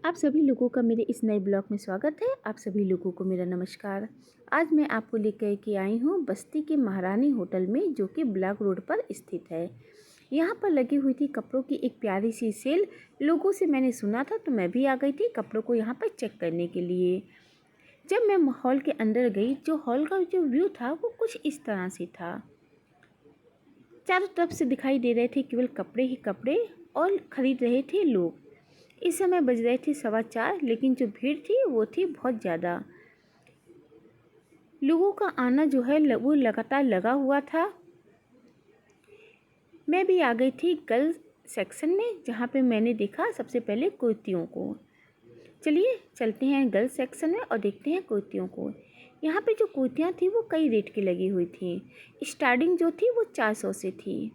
आप सभी लोगों का मेरे इस नए ब्लॉग में स्वागत है। आप सभी लोगों को मेरा नमस्कार। आज मैं आपको लेकर के आई हूँ बस्ती के महारानी होटल में, जो कि ब्लॉक रोड पर स्थित है। यहाँ पर लगी हुई थी कपड़ों की एक प्यारी सी सेल। लोगों से मैंने सुना था तो मैं भी आ गई थी कपड़ों को यहाँ पर चेक करने के लिए। जब मैं हॉल के अंदर गई, जो हॉल का जो व्यू था वो कुछ इस तरह से था। चारों तरफ से दिखाई दे रहे थे केवल कपड़े ही कपड़े और ख़रीद रहे थे लोग। इस समय बज रहे थे 4:15, लेकिन जो भीड़ थी वो थी बहुत ज़्यादा। लोगों का आना जो है वो लगातार लगा हुआ था। मैं भी आ गई थी गर्ल्स सेक्शन में, जहाँ पे मैंने देखा सबसे पहले कुर्तियों को। चलिए चलते हैं गर्ल्स सेक्शन में और देखते हैं कुर्तियों को। यहाँ पे जो कुर्तियाँ थी वो कई रेट की लगी हुई थी। स्टार्टिंग जो थी वो 400 से थी।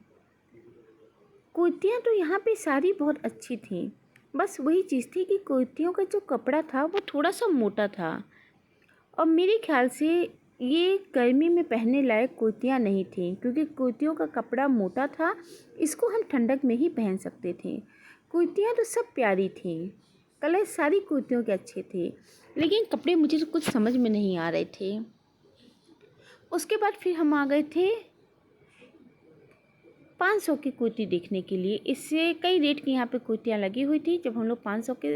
कुर्तियाँ तो यहाँ पे सारी बहुत अच्छी थी, बस वही चीज़ थी कि कुर्तियों का जो कपड़ा था वो थोड़ा सा मोटा था और मेरे ख्याल से ये गर्मी में पहनने लायक कुर्तियाँ नहीं थी, क्योंकि कुर्तियों का कपड़ा मोटा था। इसको हम ठंडक में ही पहन सकते थे। कुर्तियाँ तो सब प्यारी थी, कलर सारी कुर्तियों के अच्छे थे, लेकिन कपड़े मुझे तो कुछ समझ में नहीं आ रहे थे। उसके बाद फिर हम आ गए थे 500 की कुर्ती देखने के लिए। इससे कई रेट की यहाँ पे कुर्तियाँ लगी हुई थी। जब हम लोग 500 के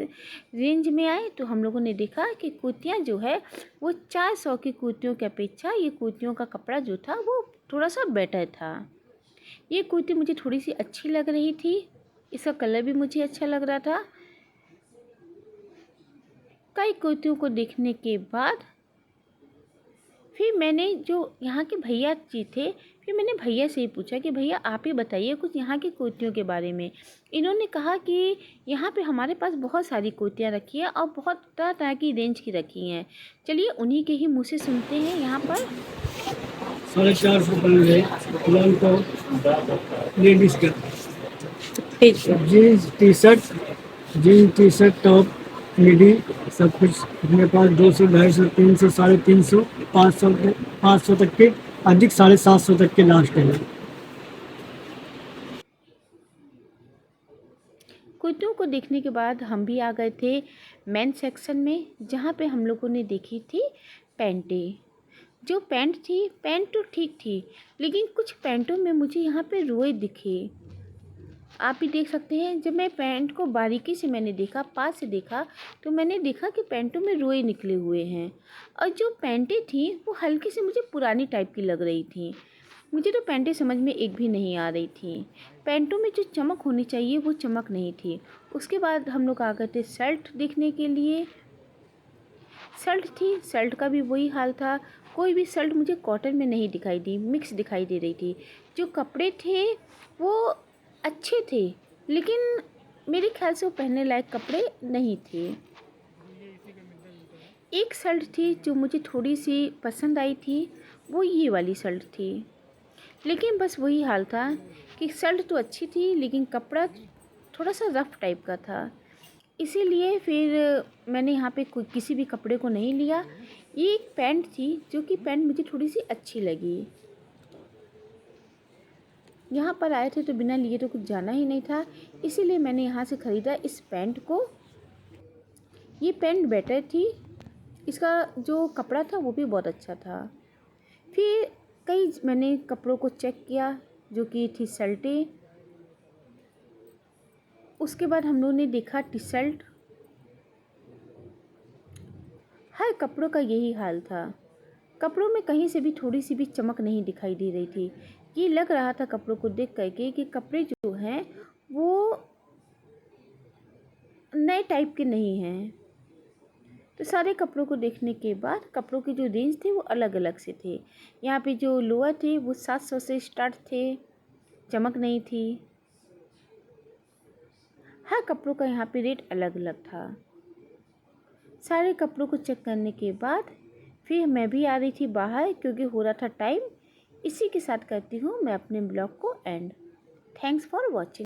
रेंज में आए तो हम लोगों ने देखा कि कुर्तियाँ जो है वो 400 की कुर्तियों की अपेक्षा ये कुर्तियों का कपड़ा जो था वो थोड़ा सा बेटर था। ये कुर्ती मुझे थोड़ी सी अच्छी लग रही थी, इसका कलर भी मुझे अच्छा लग रहा था। कई कुर्तियों को देखने के बाद फिर मैंने, जो यहाँ के भैया जी थे, फिर मैंने भैया से ही पूछा कि भैया आप ही बताइए कुछ यहाँ की कुर्तियों के बारे में। इन्होंने कहा कि यहाँ पे हमारे पास बहुत सारी कुर्तियाँ रखी है और बहुत तरह तरह की रेंज की रखी हैं। चलिए उन्हीं के ही मुँह से सुनते हैं। यहाँ पर 450 लॉन्ग टॉप लेडीज का जीन्स टी शर्ट टॉप मिडी सब कुछ अपने पास 200, 250, 300, 350, 500 तक के, अधिक 750 तक के लास्ट है। कुर्तियों को देखने के बाद हम भी आ गए थे मेन सेक्शन में, जहाँ पे हम लोगों ने देखी थी पैंटें। जो पैंट थी, पैंट तो ठीक थी, लेकिन कुछ पैंटों में मुझे यहाँ पे रोए दिखे। आप भी देख सकते हैं। जब मैं पैंट को बारीकी से मैंने देखा, पास से देखा, तो मैंने देखा कि पैंटों में रोए निकले हुए हैं। और जो पैंटें थी वो हल्की सी मुझे पुरानी टाइप की लग रही थी। मुझे तो पैंटें समझ में एक भी नहीं आ रही थी। पैंटों में जो चमक होनी चाहिए वो चमक नहीं थी। उसके बाद हम लोग आ गए थे शर्ट देखने के लिए। शर्ट थी, शर्ट का भी वही हाल था। कोई भी शर्ट मुझे कॉटन में नहीं दिखाई दी, मिक्स दिखाई दे रही थी। जो कपड़े थे वो अच्छे थे, लेकिन मेरे ख्याल से वो पहनने लायक कपड़े नहीं थे। एक शर्ट थी जो मुझे थोड़ी सी पसंद आई थी, वो ये वाली शर्ट थी। लेकिन बस वही हाल था कि शर्ट तो अच्छी थी, लेकिन कपड़ा थोड़ा सा रफ़ टाइप का था। इसीलिए फिर मैंने यहाँ पे किसी भी कपड़े को नहीं लिया। ये एक पैंट थी, जो कि पैंट मुझे थोड़ी सी अच्छी लगी। यहाँ पर आए थे तो बिना लिए तो कुछ जाना ही नहीं था, इसीलिए मैंने यहाँ से ख़रीदा इस पैंट को। ये पैंट बेटर थी, इसका जो कपड़ा था वो भी बहुत अच्छा था। फिर कई मैंने कपड़ों को चेक किया, जो कि थी शर्टें। उसके बाद हम लोगों ने देखा टी शर्ट। हर कपड़ों का यही हाल था। कपड़ों में कहीं से भी थोड़ी सी भी चमक नहीं दिखाई दे रही थी। ये लग रहा था कपड़ों को देख करके कि कपड़े जो हैं वो नए टाइप के नहीं हैं। तो सारे कपड़ों को देखने के बाद कपड़ों की जो रेंज थे वो अलग अलग से थे। यहाँ पे जो लोअर थे वो 700 से स्टार्ट थे, चमक नहीं थी। हर कपड़ों का यहाँ पे रेट अलग अलग था। सारे कपड़ों को चेक करने के बाद फिर मैं भी आ रही थी बाहर, क्योंकि हो रहा था टाइम। इसी के साथ करती हूँ मैं अपने ब्लॉग को एंड। Thanks for watching.